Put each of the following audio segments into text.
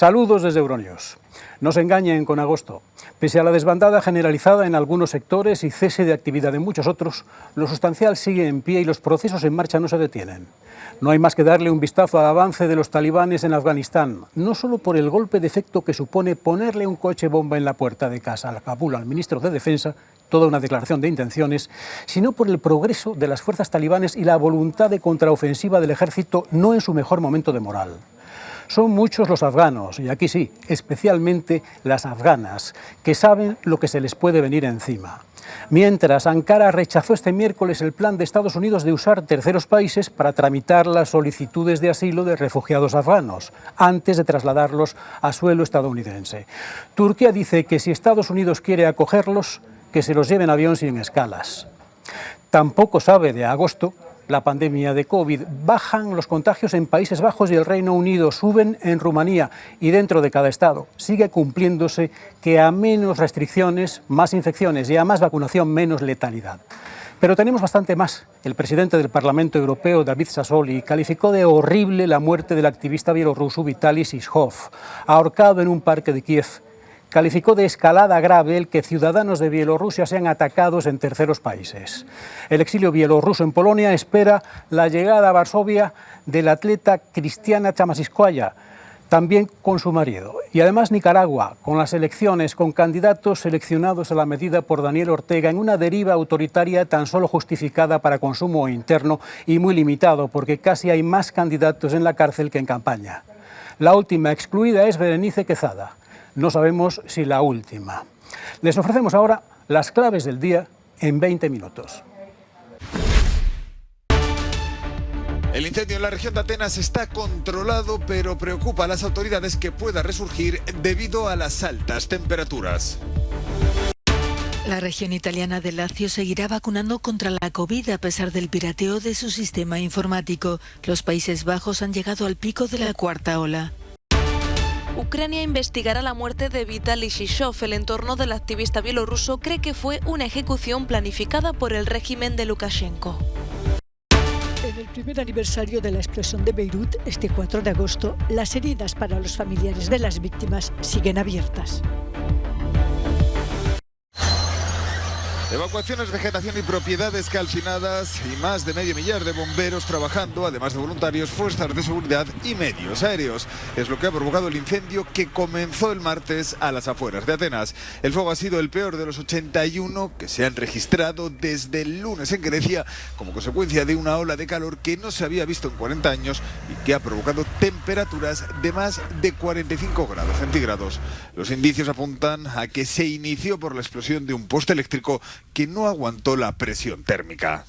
Saludos desde Euronews. No se engañen con agosto. Pese a la desbandada generalizada en algunos sectores y cese de actividad en muchos otros, lo sustancial sigue en pie y los procesos en marcha no se detienen. No hay más que darle un vistazo al avance de los talibanes en Afganistán, no solo por el golpe de efecto que supone ponerle un coche bomba en la puerta de casa al Kabul al ministro de Defensa, toda una declaración de intenciones, sino por el progreso de las fuerzas talibanes y la voluntad de contraofensiva del ejército no en su mejor momento de moral. Son muchos los afganos, y aquí sí, especialmente las afganas, que saben lo que se les puede venir encima. Mientras, Ankara rechazó este miércoles el plan de Estados Unidos de usar terceros países para tramitar las solicitudes de asilo de refugiados afganos, antes de trasladarlos a suelo estadounidense. Turquía dice que si Estados Unidos quiere acogerlos, que se los lleve en avión sin escalas. Tampoco sabe de agosto la pandemia de COVID. Bajan los contagios en Países Bajos y el Reino Unido, suben en Rumanía y dentro de cada estado sigue cumpliéndose que a menos restricciones, más infecciones y a más vacunación, menos letalidad. Pero tenemos bastante más. El presidente del Parlamento Europeo, David Sassoli, calificó de horrible la muerte del activista bielorruso Vitaly Shishkov, ahorcado en un parque de Kiev. Calificó de escalada grave el que ciudadanos de Bielorrusia sean atacados en terceros países. El exilio bielorruso en Polonia espera la llegada a Varsovia de la atleta Krystiana Chamasiskaya, también con su marido. Y además Nicaragua, con las elecciones, con candidatos seleccionados a la medida por Daniel Ortega en una deriva autoritaria tan solo justificada para consumo interno y muy limitado, porque casi hay más candidatos en la cárcel que en campaña. La última excluida es Berenice Quezada. No sabemos si la última. Les ofrecemos ahora las claves del día en 20 minutos. El incendio en la región de Atenas está controlado, pero preocupa a las autoridades que pueda resurgir debido a las altas temperaturas. La región italiana de Lazio seguirá vacunando contra la COVID a pesar del pirateo de su sistema informático. Los Países Bajos han llegado al pico de la cuarta ola. Ucrania investigará la muerte de Vitaly Shishkov. El entorno del activista bielorruso cree que fue una ejecución planificada por el régimen de Lukashenko. En el primer aniversario de la explosión de Beirut, este 4 de agosto, las heridas para los familiares de las víctimas siguen abiertas. Evacuaciones, vegetación y propiedades calcinadas y más de medio millar de bomberos trabajando, además de voluntarios, fuerzas de seguridad y medios aéreos. Es lo que ha provocado el incendio que comenzó el martes a las afueras de Atenas. El fuego ha sido el peor de los 81 que se han registrado desde el lunes en Grecia como consecuencia de una ola de calor que no se había visto en 40 años y que ha provocado temperaturas de más de 45 grados centígrados. Los indicios apuntan a que se inició por la explosión de un poste eléctrico que no aguantó la presión térmica.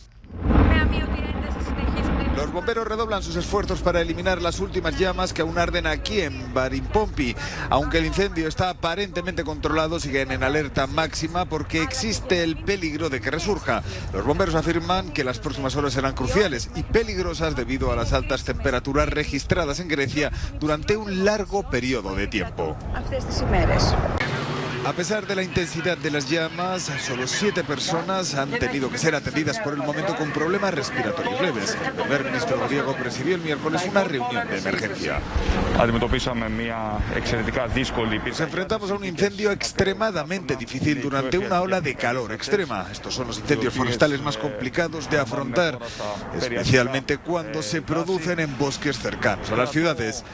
Los bomberos redoblan sus esfuerzos para eliminar las últimas llamas que aún arden aquí en Varimpompi. Aunque el incendio está aparentemente controlado, siguen en alerta máxima porque existe el peligro de que resurja. Los bomberos afirman que las próximas horas serán cruciales y peligrosas debido a las altas temperaturas registradas en Grecia durante un largo periodo de tiempo. A pesar de la intensidad de las llamas, solo 7 personas han tenido que ser atendidas por el momento con problemas respiratorios leves. El primer ministro griego presidió el miércoles una reunión de emergencia. Nos enfrentamos a un incendio extremadamente difícil durante una ola de calor extrema. Estos son los incendios forestales más complicados de afrontar, especialmente cuando se producen en bosques cercanos a las ciudades.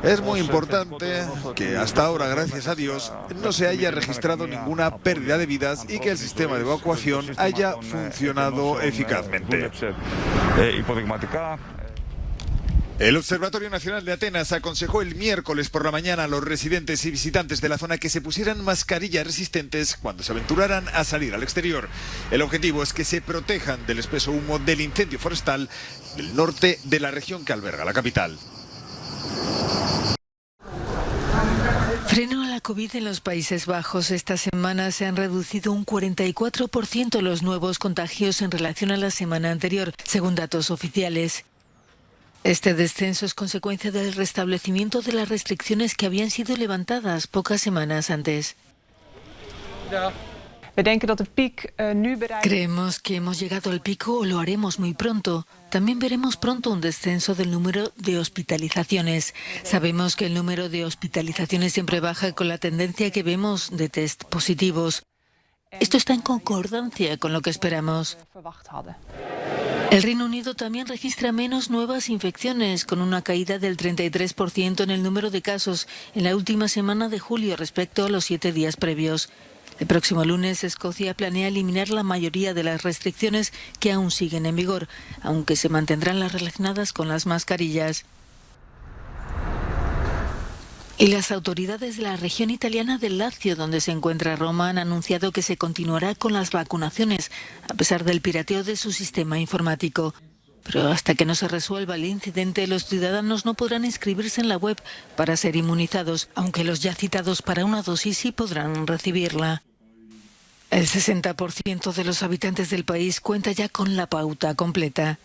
Es muy importante que hasta ahora, gracias a Dios, no se haya registrado ninguna pérdida de vidas y que el sistema de evacuación haya funcionado eficazmente. El Observatorio Nacional de Atenas aconsejó el miércoles por la mañana a los residentes y visitantes de la zona que se pusieran mascarillas resistentes cuando se aventuraran a salir al exterior. El objetivo es que se protejan del espeso humo del incendio forestal del norte de la región que alberga la capital. Freno a la COVID en los Países Bajos. Esta semana se han reducido un 44% los nuevos contagios en relación a la semana anterior, según datos oficiales. Este descenso es consecuencia del restablecimiento de las restricciones que habían sido levantadas pocas semanas antes. Creemos que hemos llegado al pico o lo haremos muy pronto. También veremos pronto un descenso del número de hospitalizaciones. Sabemos que el número de hospitalizaciones siempre baja con la tendencia que vemos de test positivos. Esto está en concordancia con lo que esperamos. El Reino Unido también registra menos nuevas infecciones, con una caída del 33% en el número de casos en la última semana de julio respecto a los 7 días previos. El próximo lunes, Escocia planea eliminar la mayoría de las restricciones que aún siguen en vigor, aunque se mantendrán las relacionadas con las mascarillas. Y las autoridades de la región italiana del Lazio, donde se encuentra Roma, han anunciado que se continuará con las vacunaciones, a pesar del pirateo de su sistema informático. Pero hasta que no se resuelva el incidente, los ciudadanos no podrán inscribirse en la web para ser inmunizados, aunque los ya citados para una dosis sí podrán recibirla. El 60% de los habitantes del país cuenta ya con la pauta completa.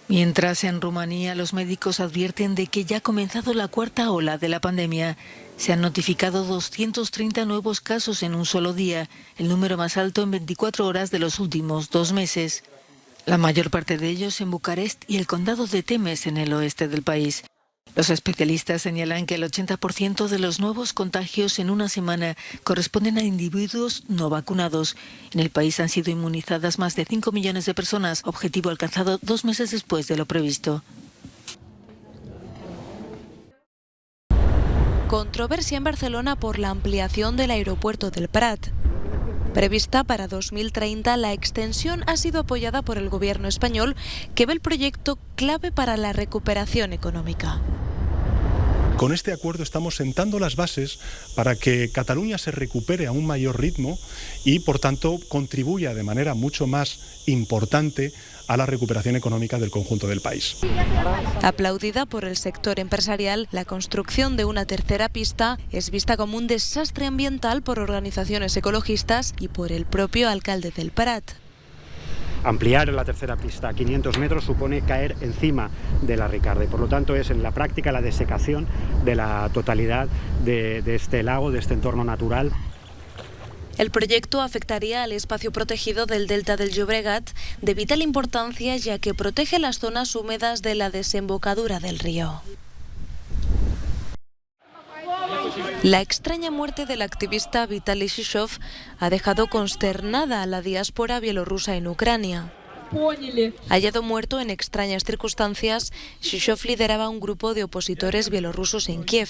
Mientras en Rumanía los médicos advierten de que ya ha comenzado la cuarta ola de la pandemia. Se han notificado 230 nuevos casos en un solo día, el número más alto en 24 horas de los últimos 2 meses. La mayor parte de ellos en Bucarest y el condado de Temes, en el oeste del país. Los especialistas señalan que el 80% de los nuevos contagios en una semana corresponden a individuos no vacunados. En el país han sido inmunizadas más de 5 millones de personas, objetivo alcanzado 2 meses después de lo previsto. Controversia en Barcelona por la ampliación del aeropuerto del Prat. Prevista para 2030, la extensión ha sido apoyada por el gobierno español, que ve el proyecto clave para la recuperación económica. Con este acuerdo estamos sentando las bases para que Cataluña se recupere a un mayor ritmo y, por tanto, contribuya de manera mucho más importante a la recuperación económica del conjunto del país. Aplaudida por el sector empresarial, la construcción de una tercera pista es vista como un desastre ambiental por organizaciones ecologistas y por el propio alcalde del Prat. Ampliar la tercera pista a 500 metros supone caer encima de la Ricarda y por lo tanto es en la práctica la desecación de la totalidad de este lago, de este entorno natural. El proyecto afectaría al espacio protegido del delta del Llobregat, de vital importancia ya que protege las zonas húmedas de la desembocadura del río. La extraña muerte del activista Vitaly Shishov ha dejado consternada a la diáspora bielorrusa en Ucrania. Hallado muerto en extrañas circunstancias, Shishov lideraba un grupo de opositores bielorrusos en Kiev.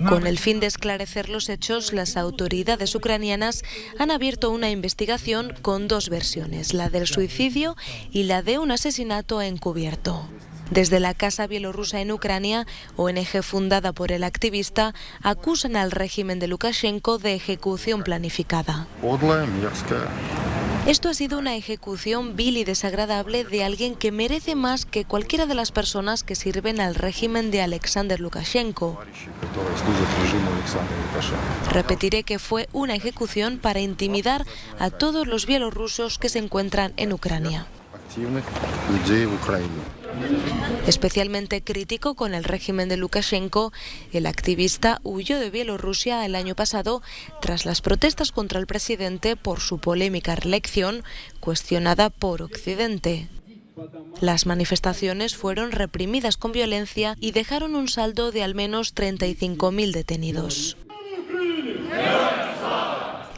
Con el fin de esclarecer los hechos, las autoridades ucranianas han abierto una investigación con 2 versiones, la del suicidio y la de un asesinato encubierto. Desde la Casa Bielorrusa en Ucrania, ONG fundada por el activista, acusan al régimen de Lukashenko de ejecución planificada. Esto ha sido una ejecución vil y desagradable de alguien que merece más que cualquiera de las personas que sirven al régimen de Alexander Lukashenko. Repetiré que fue una ejecución para intimidar a todos los bielorrusos que se encuentran en Ucrania. Especialmente crítico con el régimen de Lukashenko, el activista huyó de Bielorrusia el año pasado tras las protestas contra el presidente por su polémica reelección, cuestionada por Occidente. Las manifestaciones fueron reprimidas con violencia y dejaron un saldo de al menos 35.000 detenidos.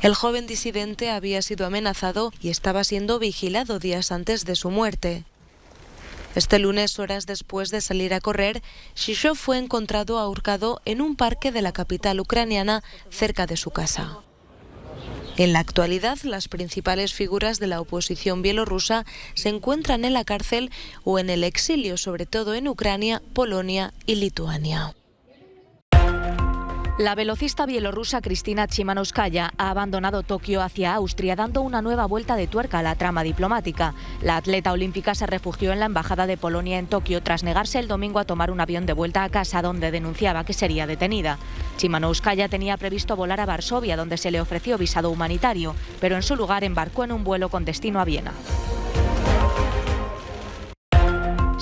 El joven disidente había sido amenazado y estaba siendo vigilado días antes de su muerte. Este lunes, horas después de salir a correr, Shishov fue encontrado ahorcado en un parque de la capital ucraniana cerca de su casa. En la actualidad, las principales figuras de la oposición bielorrusa se encuentran en la cárcel o en el exilio, sobre todo en Ucrania, Polonia y Lituania. La velocista bielorrusa Kristina Chimanouskaya ha abandonado Tokio hacia Austria, dando una nueva vuelta de tuerca a la trama diplomática. La atleta olímpica se refugió en la embajada de Polonia en Tokio tras negarse el domingo a tomar un avión de vuelta a casa, donde denunciaba que sería detenida. Chimanouskaya tenía previsto volar a Varsovia, donde se le ofreció visado humanitario, pero en su lugar embarcó en un vuelo con destino a Viena.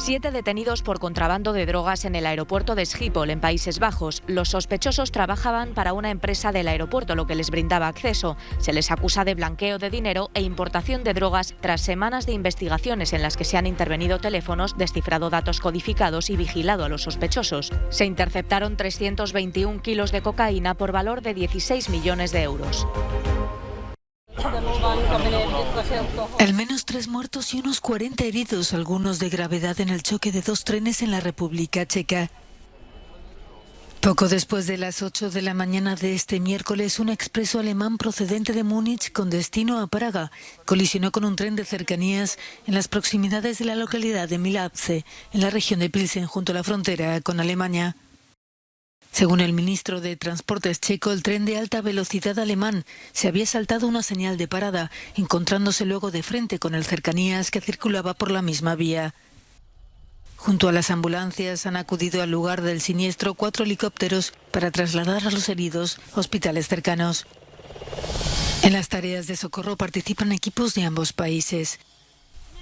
7 detenidos por contrabando de drogas en el aeropuerto de Schiphol, en Países Bajos. Los sospechosos trabajaban para una empresa del aeropuerto, lo que les brindaba acceso. Se les acusa de blanqueo de dinero e importación de drogas tras semanas de investigaciones en las que se han intervenido teléfonos, descifrado datos codificados y vigilado a los sospechosos. Se interceptaron 321 kilos de cocaína por valor de 16 millones de euros. Al menos 3 muertos y unos 40 heridos, algunos de gravedad, en el choque de 2 trenes en la República Checa. Poco después de las 8 de la mañana de este miércoles, un expreso alemán procedente de Múnich con destino a Praga colisionó con un tren de cercanías en las proximidades de la localidad de Milabce, en la región de Pilsen, junto a la frontera con Alemania. Según el ministro de Transportes checo, el tren de alta velocidad alemán se había saltado una señal de parada, encontrándose luego de frente con el cercanías que circulaba por la misma vía. Junto a las ambulancias han acudido al lugar del siniestro 4 helicópteros para trasladar a los heridos a hospitales cercanos. En las tareas de socorro participan equipos de ambos países.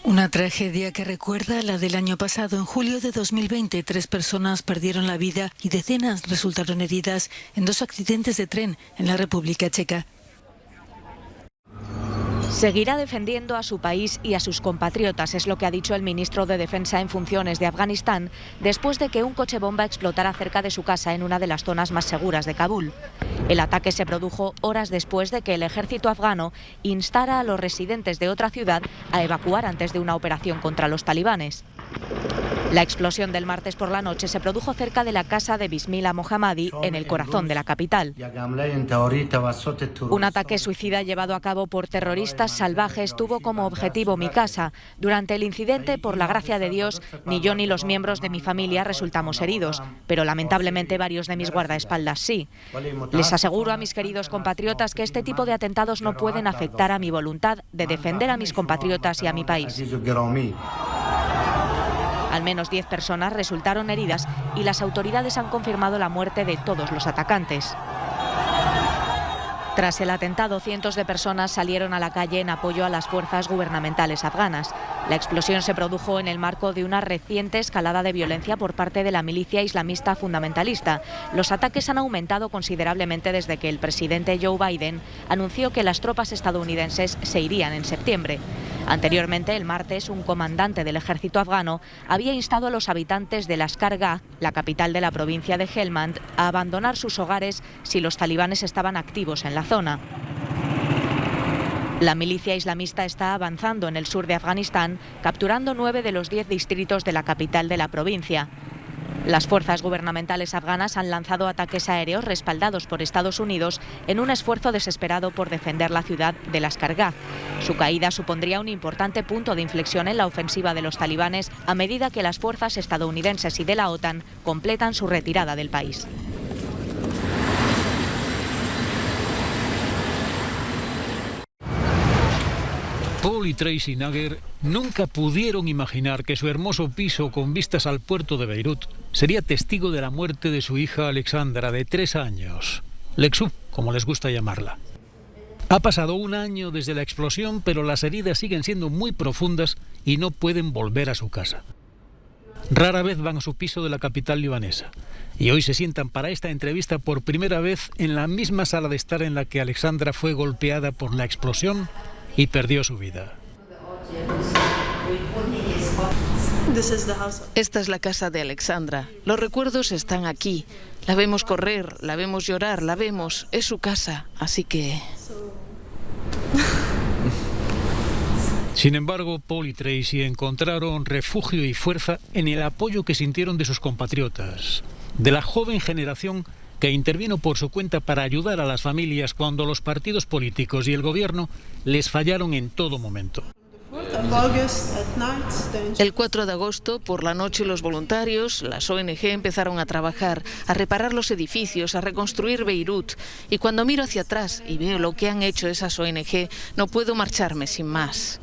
Una tragedia que recuerda a la del año pasado. En julio de 2020, 3 personas perdieron la vida y decenas resultaron heridas en 2 accidentes de tren en la República Checa. Seguirá defendiendo a su país y a sus compatriotas, es lo que ha dicho el ministro de Defensa en funciones de Afganistán, después de que un coche bomba explotara cerca de su casa en una de las zonas más seguras de Kabul. El ataque se produjo horas después de que el ejército afgano instara a los residentes de otra ciudad a evacuar antes de una operación contra los talibanes. La explosión del martes por la noche se produjo cerca de la casa de Bismillah Mohammadi, en el corazón de la capital. Un ataque suicida llevado a cabo por terroristas salvajes tuvo como objetivo mi casa. Durante el incidente, por la gracia de Dios, ni yo ni los miembros de mi familia resultamos heridos, pero lamentablemente varios de mis guardaespaldas sí. Les aseguro a mis queridos compatriotas que este tipo de atentados no pueden afectar a mi voluntad de defender a mis compatriotas y a mi país. Al menos 10 personas resultaron heridas y las autoridades han confirmado la muerte de todos los atacantes. Tras el atentado, cientos de personas salieron a la calle en apoyo a las fuerzas gubernamentales afganas. La explosión se produjo en el marco de una reciente escalada de violencia por parte de la milicia islamista fundamentalista. Los ataques han aumentado considerablemente desde que el presidente Joe Biden anunció que las tropas estadounidenses se irían en septiembre. Anteriormente, el martes, un comandante del ejército afgano había instado a los habitantes de Lashkar Gah, la capital de la provincia de Helmand, a abandonar sus hogares si los talibanes estaban activos en la zona. La milicia islamista está avanzando en el sur de Afganistán, capturando 9 de los 10 distritos de la capital de la provincia. Las fuerzas gubernamentales afganas han lanzado ataques aéreos respaldados por Estados Unidos en un esfuerzo desesperado por defender la ciudad de Lashkar Gah. Su caída supondría un importante punto de inflexión en la ofensiva de los talibanes a medida que las fuerzas estadounidenses y de la OTAN completan su retirada del país. Paul y Tracy Nagger nunca pudieron imaginar que su hermoso piso con vistas al puerto de Beirut sería testigo de la muerte de su hija Alexandra, de 3 años. Lexu, como les gusta llamarla. Ha pasado 1 año desde la explosión, pero las heridas siguen siendo muy profundas y no pueden volver a su casa. Rara vez van a su piso de la capital libanesa. Y hoy se sientan para esta entrevista por primera vez en la misma sala de estar en la que Alexandra fue golpeada por la explosión y perdió su vida. Esta es la casa de Alexandra. Los recuerdos están aquí. La vemos correr, la vemos llorar, la vemos. Es su casa, así que... Sin embargo, Paul y Tracy encontraron refugio y fuerza en el apoyo que sintieron de sus compatriotas, de la joven generación que intervino por su cuenta para ayudar a las familias cuando los partidos políticos y el gobierno les fallaron en todo momento. El 4 de agosto, por la noche, los voluntarios, las ONG, empezaron a trabajar, a reparar los edificios, a reconstruir Beirut. Y cuando miro hacia atrás y veo lo que han hecho esas ONG, no puedo marcharme sin más.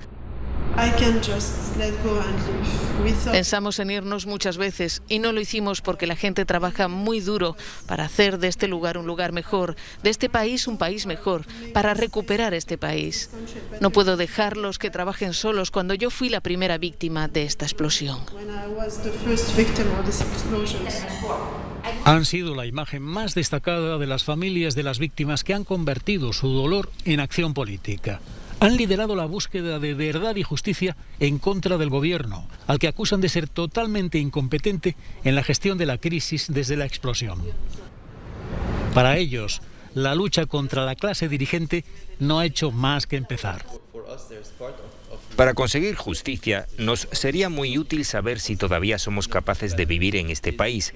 Pensamos en irnos muchas veces y no lo hicimos porque la gente trabaja muy duro para hacer de este lugar un lugar mejor, de este país un país mejor, para recuperar este país. No puedo dejarlos que trabajen solos cuando yo fui la primera víctima de esta explosión. Han sido la imagen más destacada de las familias de las víctimas que han convertido su dolor en acción política. Han liderado la búsqueda de verdad y justicia en contra del gobierno, al que acusan de ser totalmente incompetente en la gestión de la crisis desde la explosión. Para ellos, la lucha contra la clase dirigente no ha hecho más que empezar. Para conseguir justicia, nos sería muy útil saber si todavía somos capaces de vivir en este país.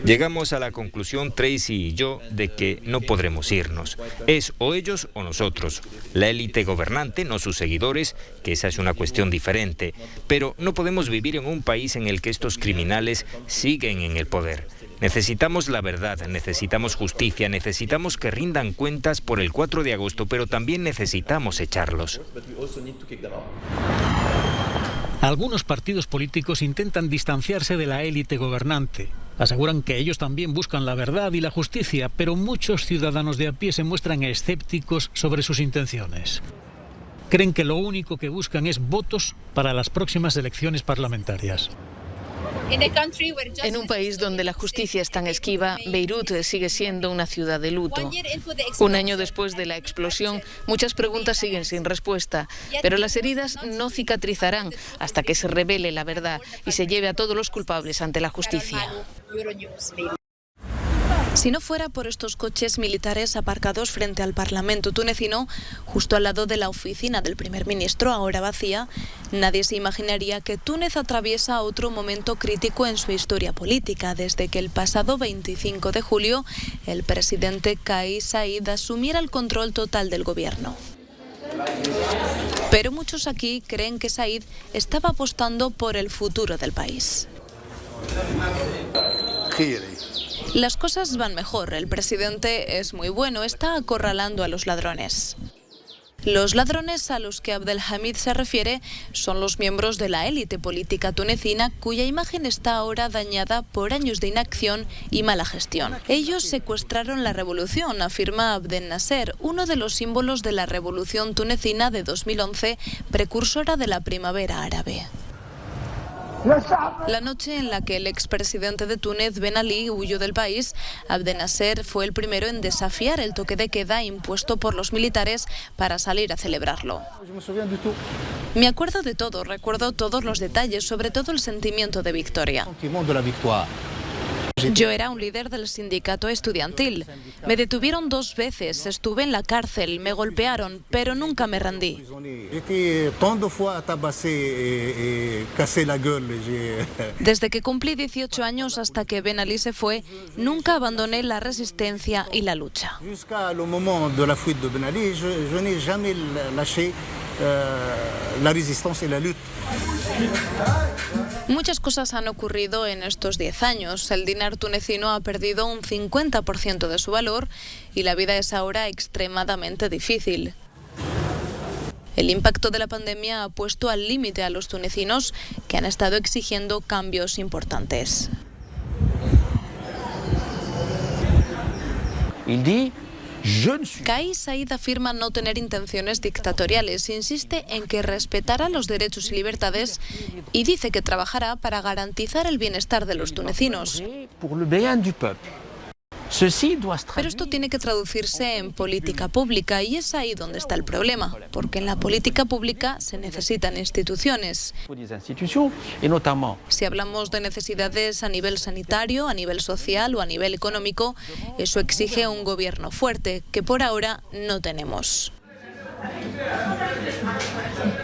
Llegamos a la conclusión, Tracy y yo, de que no podremos irnos. Es o ellos o nosotros. La élite gobernante, no sus seguidores, que esa es una cuestión diferente. Pero no podemos vivir en un país en el que estos criminales siguen en el poder. Necesitamos la verdad, necesitamos justicia, necesitamos que rindan cuentas por el 4 de agosto, pero también necesitamos echarlos. Algunos partidos políticos intentan distanciarse de la élite gobernante. Aseguran que ellos también buscan la verdad y la justicia, pero muchos ciudadanos de a pie se muestran escépticos sobre sus intenciones. Creen que lo único que buscan es votos para las próximas elecciones parlamentarias. En un país donde la justicia es tan esquiva, Beirut sigue siendo una ciudad de luto. Un año después de la explosión, muchas preguntas siguen sin respuesta, pero las heridas no cicatrizarán hasta que se revele la verdad y se lleve a todos los culpables ante la justicia. Si no fuera por estos coches militares aparcados frente al Parlamento tunecino, justo al lado de la oficina del primer ministro, ahora vacía, nadie se imaginaría que Túnez atraviesa otro momento crítico en su historia política, desde que el pasado 25 de julio el presidente Kais Saied asumiera el control total del gobierno. Pero muchos aquí creen que Saied estaba apostando por el futuro del país. Las cosas van mejor, el presidente es muy bueno, está acorralando a los ladrones. Los ladrones a los que Abdelhamid se refiere son los miembros de la élite política tunecina, cuya imagen está ahora dañada por años de inacción y mala gestión. Ellos secuestraron la revolución, afirma Abdel Nasser, uno de los símbolos de la revolución tunecina de 2011, precursora de la primavera árabe. La noche en la que el expresidente de Túnez, Ben Ali, huyó del país, Abdel Nasser fue el primero en desafiar el toque de queda impuesto por los militares para salir a celebrarlo. Me acuerdo de todo, recuerdo todos los detalles, sobre todo el sentimiento de victoria. Yo era un líder del sindicato estudiantil. Me detuvieron 2 veces, estuve en la cárcel, me golpearon, pero nunca me rendí. Desde que cumplí 18 años hasta que Ben Ali se fue, nunca abandoné la resistencia y la lucha. Muchas cosas han ocurrido en estos 10 años. El dinar tunecino ha perdido un 50% de su valor y la vida es ahora extremadamente difícil. El impacto de la pandemia ha puesto al límite a los tunecinos, que han estado exigiendo cambios importantes. Kais Saied afirma no tener intenciones dictatoriales, insiste en que respetará los derechos y libertades y dice que trabajará para garantizar el bienestar de los tunecinos. Pero esto tiene que traducirse en política pública y es ahí donde está el problema, porque en la política pública se necesitan instituciones. Si hablamos de necesidades a nivel sanitario, a nivel social o a nivel económico, eso exige un gobierno fuerte, que por ahora no tenemos.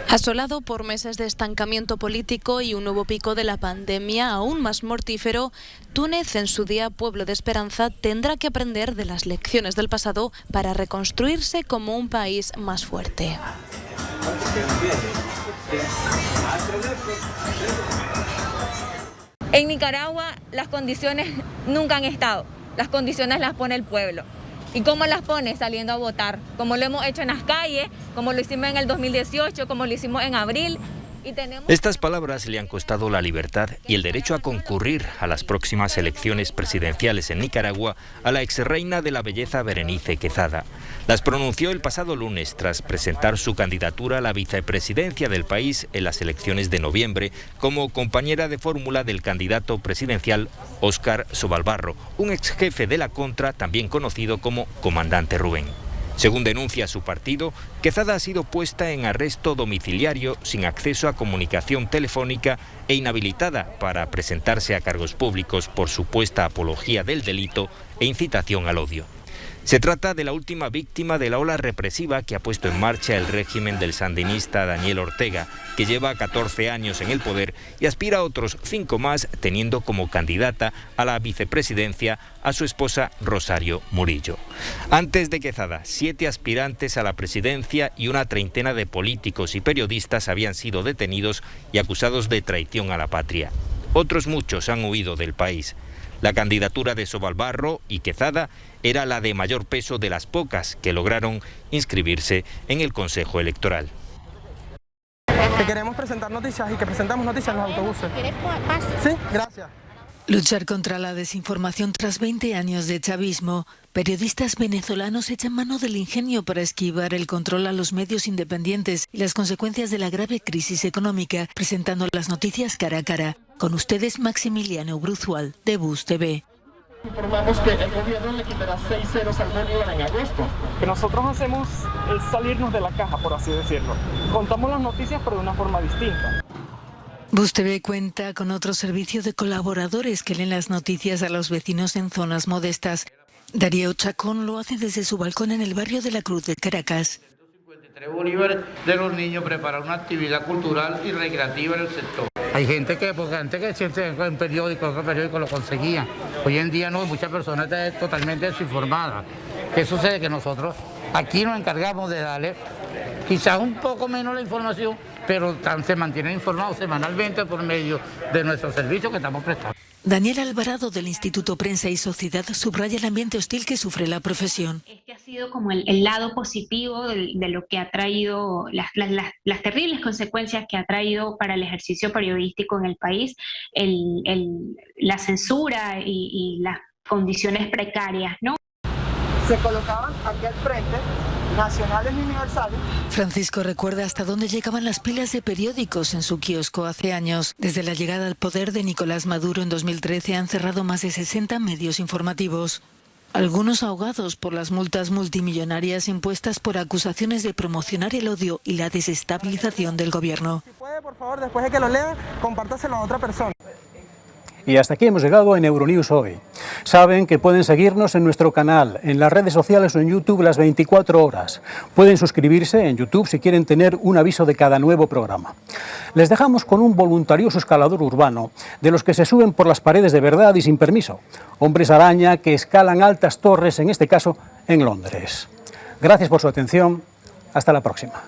Asolado por meses de estancamiento político y un nuevo pico de la pandemia aún más mortífero, Túnez, en su día pueblo de esperanza, tendrá que aprender de las lecciones del pasado para reconstruirse como un país más fuerte. En Nicaragua las condiciones nunca han estado, las condiciones las pone el pueblo. ¿Y cómo las pone? Saliendo a votar, como lo hemos hecho en las calles, como lo hicimos en el 2018, como lo hicimos en abril. Estas palabras le han costado la libertad y el derecho a concurrir a las próximas elecciones presidenciales en Nicaragua a la exreina de la belleza Berenice Quezada. Las pronunció el pasado lunes tras presentar su candidatura a la vicepresidencia del país en las elecciones de noviembre como compañera de fórmula del candidato presidencial Óscar Sobalbarro, un ex jefe de la Contra, también conocido como Comandante Rubén. Según denuncia su partido, Quezada ha sido puesta en arresto domiciliario sin acceso a comunicación telefónica e inhabilitada para presentarse a cargos públicos por supuesta apología del delito e incitación al odio. Se trata de la última víctima de la ola represiva que ha puesto en marcha el régimen del sandinista Daniel Ortega, que lleva 14 años en el poder y aspira a otros 5 más, teniendo como candidata a la vicepresidencia a su esposa Rosario Murillo. Antes de Quezada, 7 aspirantes a la presidencia y una treintena de políticos y periodistas habían sido detenidos y acusados de traición a la patria. Otros muchos han huido del país. La candidatura de Sobalbarro y Quezada era la de mayor peso de las pocas que lograron inscribirse en el Consejo Electoral. Que queremos presentar noticias y que presentamos noticias en los autobuses. Sí, gracias. Luchar contra la desinformación tras 20 años de chavismo. Periodistas venezolanos echan mano del ingenio para esquivar el control a los medios independientes y las consecuencias de la grave crisis económica, presentando las noticias cara a cara. Con ustedes, Maximiliano Bruzual, de Bus TV. Informamos que el gobierno le quitará 6 ceros al Bolívar en agosto. Que nosotros hacemos es salirnos de la caja, por así decirlo. Contamos las noticias, pero de una forma distinta. Bus TV cuenta con otro servicio de colaboradores que leen las noticias a los vecinos en zonas modestas. Darío Chacón lo hace desde su balcón en el barrio de la Cruz de Caracas. 153 bolívares de los niños para una actividad cultural y recreativa en el sector. Hay gente que, porque antes que siempre en periódicos lo conseguían. Hoy en día no, muchas personas están totalmente desinformadas. ¿Qué sucede? Que nosotros aquí nos encargamos de darle quizás un poco menos la información, pero se mantienen informados semanalmente por medio de nuestros servicios que estamos prestando. Daniel Alvarado, del Instituto Prensa y Sociedad, subraya el ambiente hostil que sufre la profesión. Este ha sido como el lado positivo de lo que ha traído, las terribles consecuencias que ha traído para el ejercicio periodístico en el país, la censura y las condiciones precarias, ¿no? Se colocaban aquí al frente nacionales y universales. Francisco recuerda hasta dónde llegaban las pilas de periódicos en su kiosco hace años. Desde la llegada al poder de Nicolás Maduro en 2013 han cerrado más de 60 medios informativos. Algunos ahogados por las multas multimillonarias impuestas por acusaciones de promocionar el odio y la desestabilización del gobierno. Si puede, por favor, después de que lo lea, compártaselo a otra persona. Y hasta aquí hemos llegado en Euronews hoy. Saben que pueden seguirnos en nuestro canal, en las redes sociales o en YouTube las 24 horas. Pueden suscribirse en YouTube si quieren tener un aviso de cada nuevo programa. Les dejamos con un voluntarioso escalador urbano, de los que se suben por las paredes de verdad y sin permiso. Hombres araña que escalan altas torres, en este caso en Londres. Gracias por su atención. Hasta la próxima.